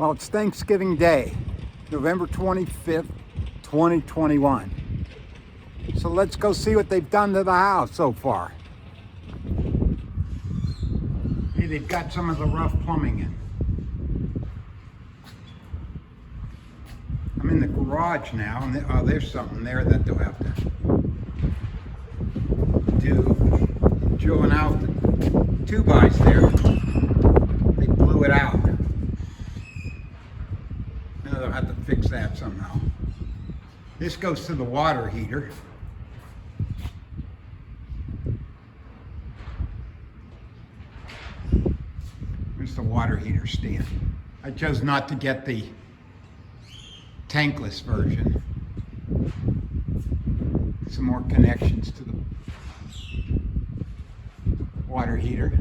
Well, it's Thanksgiving Day, November 25th, 2021. So let's go see what they've done to the house so far. Hey, they've got some of the rough plumbing in. I'm in the garage now, and there's something there that they'll have to do. Drilling out the 2x there. They blew it out. Now they'll have to fix that somehow. This goes to the water heater. Here's the water heater stand. I chose not to get the tankless version. Some more connections to the water heater.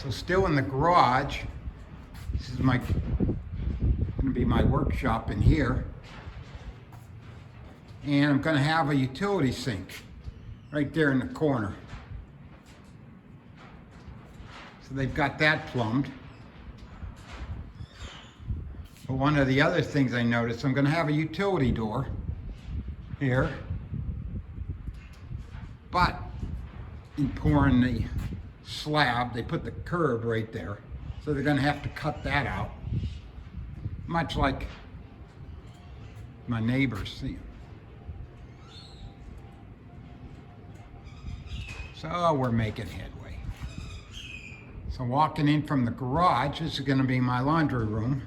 So still in the garage. This is going to be my workshop in here. And I'm going to have a utility sink right there in the corner. So they've got that plumbed. But one of the other things I noticed, I'm going to have a utility door here. But in pouring the slab, they put the curb right there. So they're going to have to cut that out. Much like my neighbors see. So we're making headway. So walking in from the garage, this is going to be my laundry room.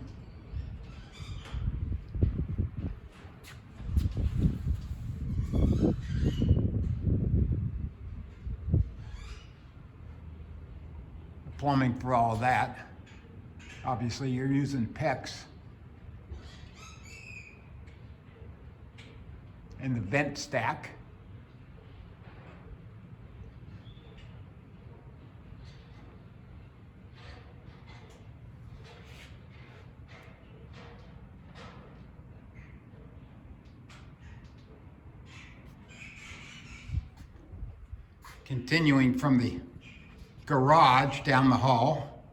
Plumbing for all that. Obviously you're using PEX. And the vent stack. Continuing from the garage down the hall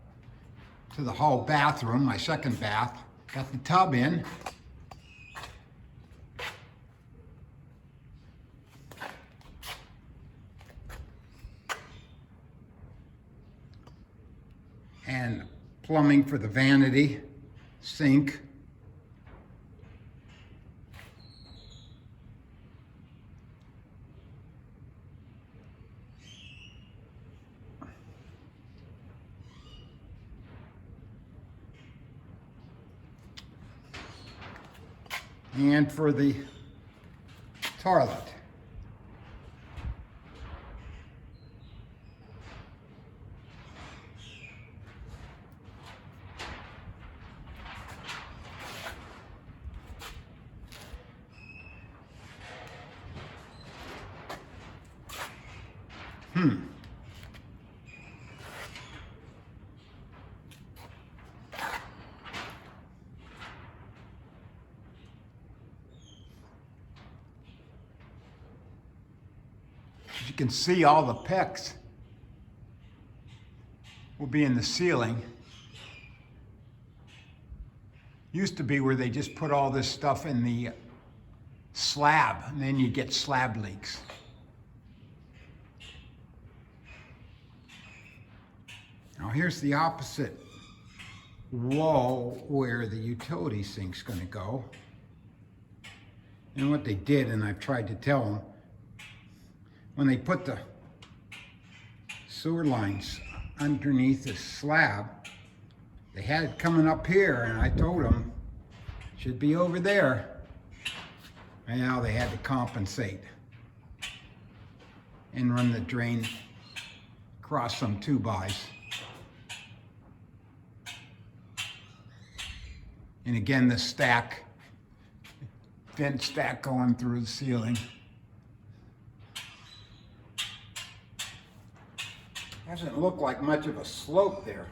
to the hall bathroom, my second bath. Got the tub in. And plumbing for the vanity sink. And for the toilet. You can see all the PEX will be in the ceiling. Used to be where they just put all this stuff in the slab and then you get slab leaks. Now here's the opposite wall where the utility sink's going to go. And what they did, and I've tried to tell them, when they put the sewer lines underneath the slab, they had it coming up here, and I told them it should be over there. And now they had to compensate and run the drain across some 2x. And again, the stack, vent stack going through the ceiling. Doesn't look like much of a slope there.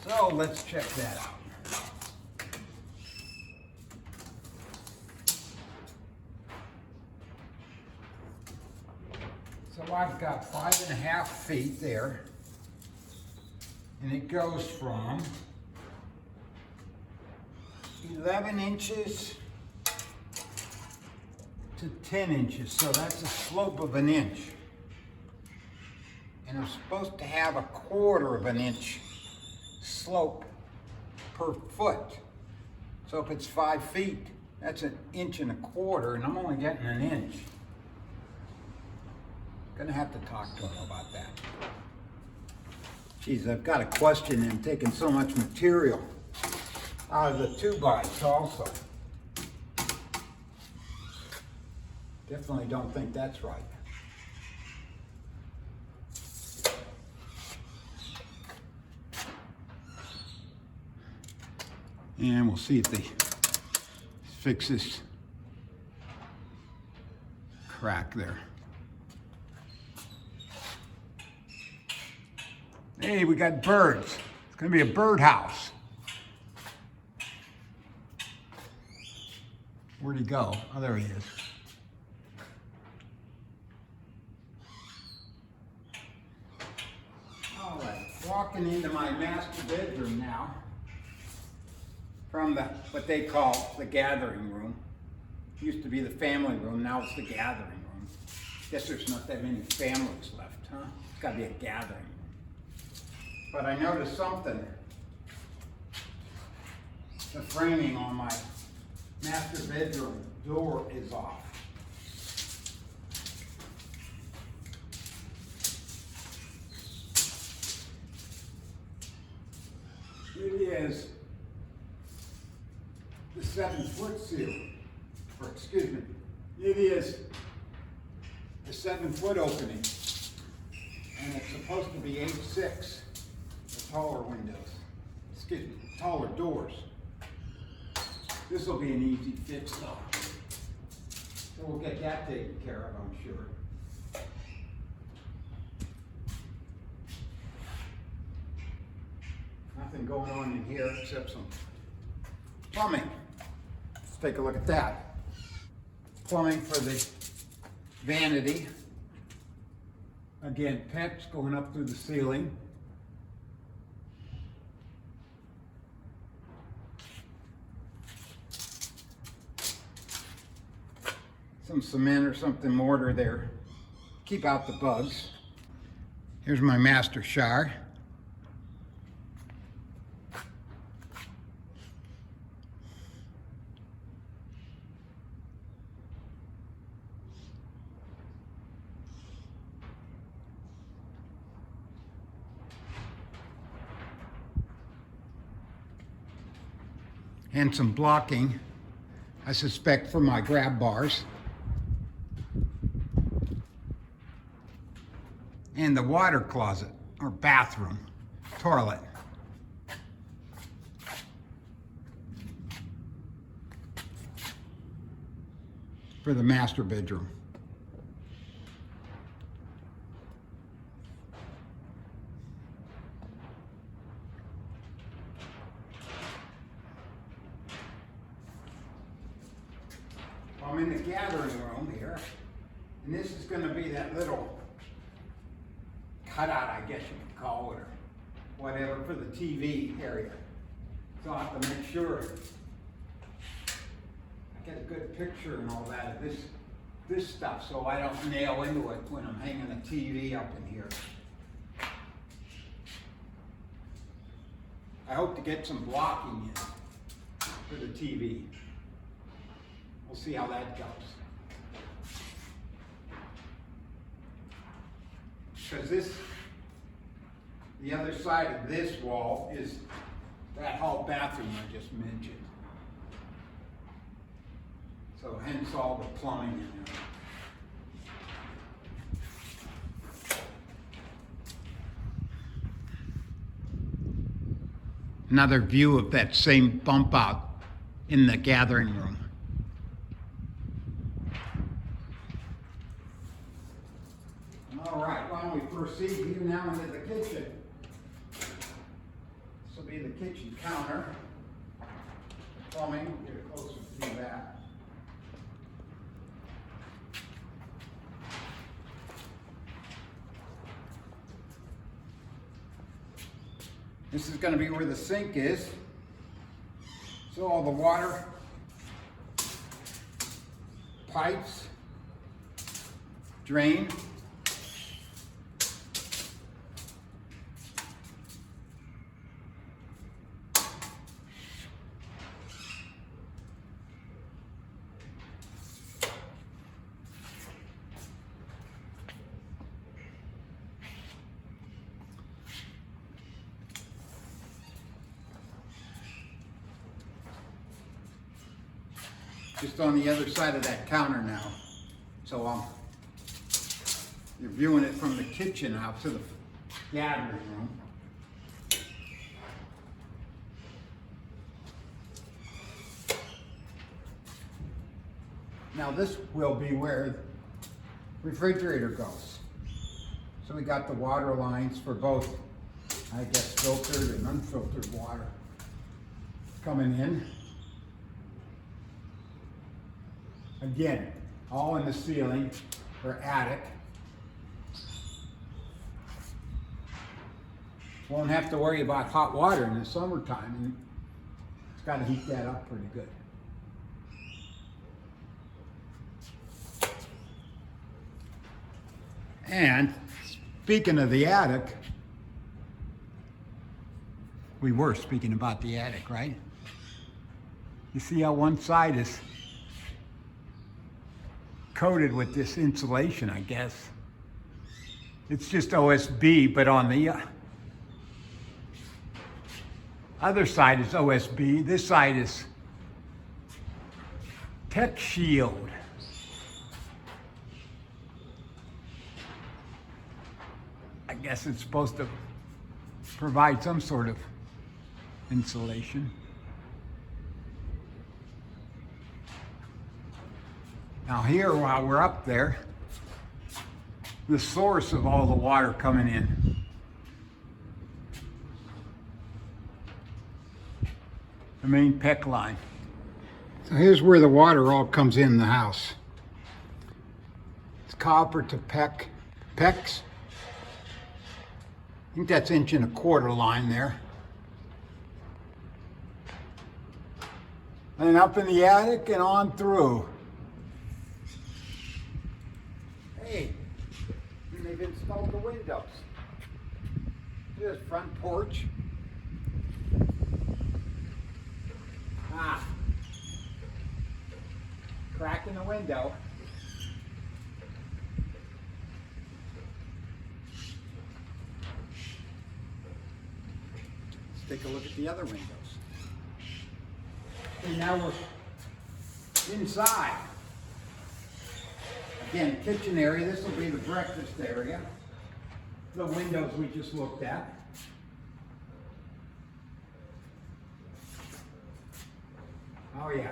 So let's check that out. So I've got 5.5 feet there, and it goes from 11 inches to 10 inches, so that's a slope of an inch. And I'm supposed to have 1/4 of an inch slope per foot. So if it's 5 feet, that's 1.25 inches, and I'm only getting 1 inch. Gonna have to talk to him about that. Geez, I've got a question in taking so much material out of the 2x also. Definitely don't think that's right. And we'll see if they fix this crack there. Hey, we got birds. It's gonna be a birdhouse. Where'd he go? Oh, there he is. All right, walking into my master bedroom now from what they call the gathering room. Used to be the family room, now it's the gathering room. Guess there's not that many families left, huh? It's gotta be a gathering room. But I noticed something. The framing on my master bedroom door is off. It is the 7-foot seal, or excuse me, it is the 7-foot opening, and it's supposed to be 8'6", the taller windows, excuse me, taller doors. This will be an easy fix though. So we'll get that taken care of, I'm sure. Nothing going on in here except some plumbing. Let's take a look at that. Plumbing for the vanity. Again, pipes going up through the ceiling. Some cement or something mortar there. Keep out the bugs. Here's my master shower. And some blocking, I suspect, for my grab bars. And the water closet, or bathroom, toilet. For the master bedroom. I'm in the gathering room here, and this is going to be that little cutout, I guess you could call it, or whatever, for the TV area. So I have to make sure I get a good picture and all that of this stuff, so I don't nail into it when I'm hanging the TV up in here. I hope to get some blocking in for the TV. We'll see how that goes. Because the other side of this wall is that hall bathroom I just mentioned. So hence all the plumbing in there. Another view of that same bump out in the gathering room. All right, why don't we proceed here now into the kitchen. This will be the kitchen counter. Plumbing, we'll get a closer view of that. This is going to be where the sink is. So all the water pipes drain. Just on the other side of that counter now. So you're viewing it from the kitchen out to the gathering room. Now this will be where the refrigerator goes. So we got the water lines for both, I guess, filtered and unfiltered water coming in. Again, all in the ceiling or attic. Won't have to worry about hot water in the summertime. And it's got to heat that up pretty good. And speaking of the attic, we were speaking about the attic, right? You see how one side is coated with this insulation, I guess. It's just OSB, but on the other side is OSB. This side is Tech Shield. I guess it's supposed to provide some sort of insulation. Now here, while we're up there, the source of all the water coming in. The main PEC line. So here's where the water all comes in the house. It's copper to PECs. I think that's 1.25" line there. And up in the attic and on through. Hey, and they've installed the windows. Here's front porch. Crack in the window. Let's take a look at the other windows. And now we're inside. Again, kitchen area. This will be the breakfast area. The windows we just looked at. Oh yeah.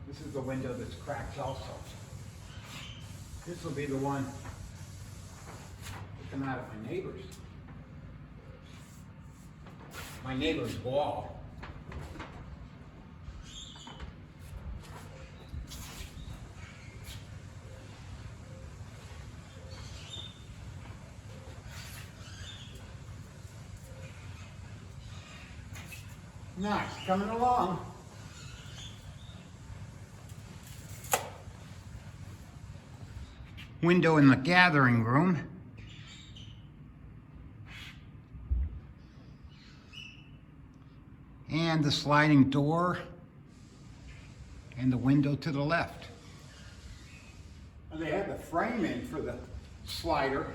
This is the window that's cracked also. This will be the one looking out at my neighbor's. My neighbor's wall. Nice, coming along. Window in the gathering room. And the sliding door and the window to the left. And they have the frame in for the slider.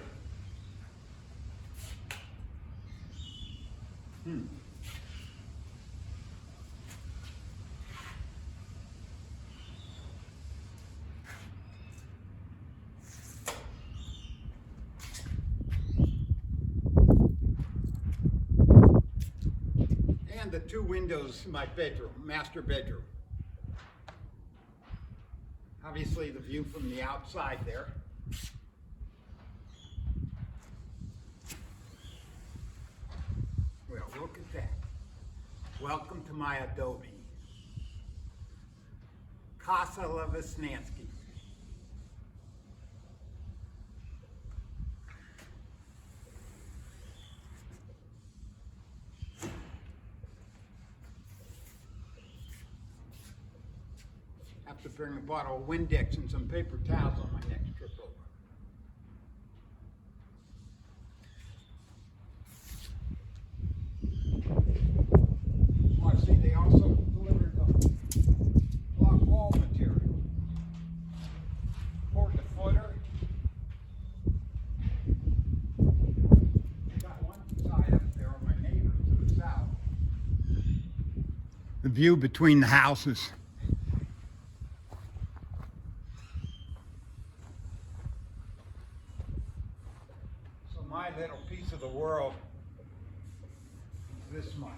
And the two windows in my bedroom, master bedroom. Obviously the view from the outside there. Well, look at that. Welcome to my adobe. Casa Levesnansky. to bring a bottle of Windex and some paper towels on my next trip over. Oh, I see they also delivered the block wall material. Poured the footer. They got one side up there on my neighbor to the south. The view between the houses. So my little piece of the world is this much.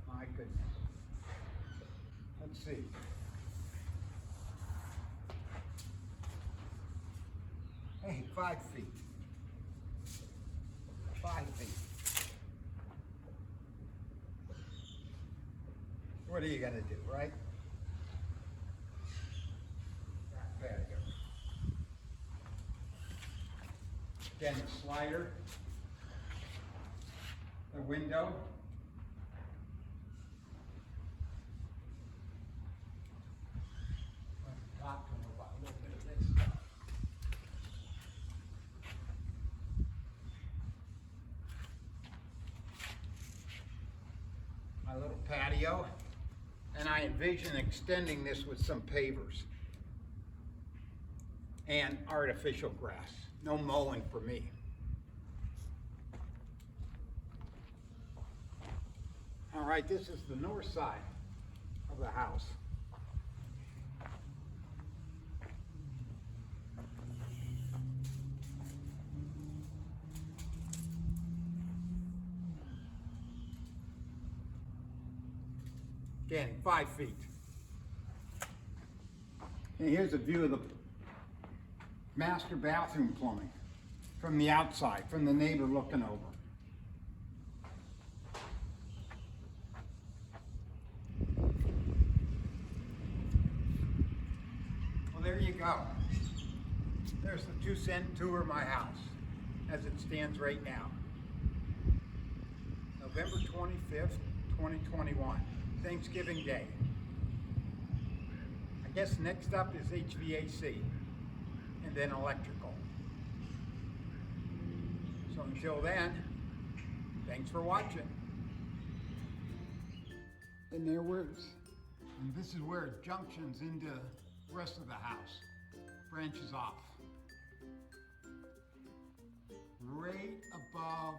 My goodness. Let's see. Hey, 5 feet. 5 feet. What are you gonna do, right? Patio. Then the slider, the window. Let's talk to them about a little bit of this stuff. My little patio. And I envision extending this with some pavers and artificial grass. No mowing for me. All right, this is the north side of the house. Again, 5 feet. And here's a view of the master bathroom plumbing from the outside, from the neighbor looking over. Well, there you go. There's the 2-cent tour of my house as it stands right now. November 25th, 2021. Thanksgiving Day. I guess next up is HVAC and then electrical. So until then, thanks for watching. And and this is where it junctions into the rest of the house, branches off. Right above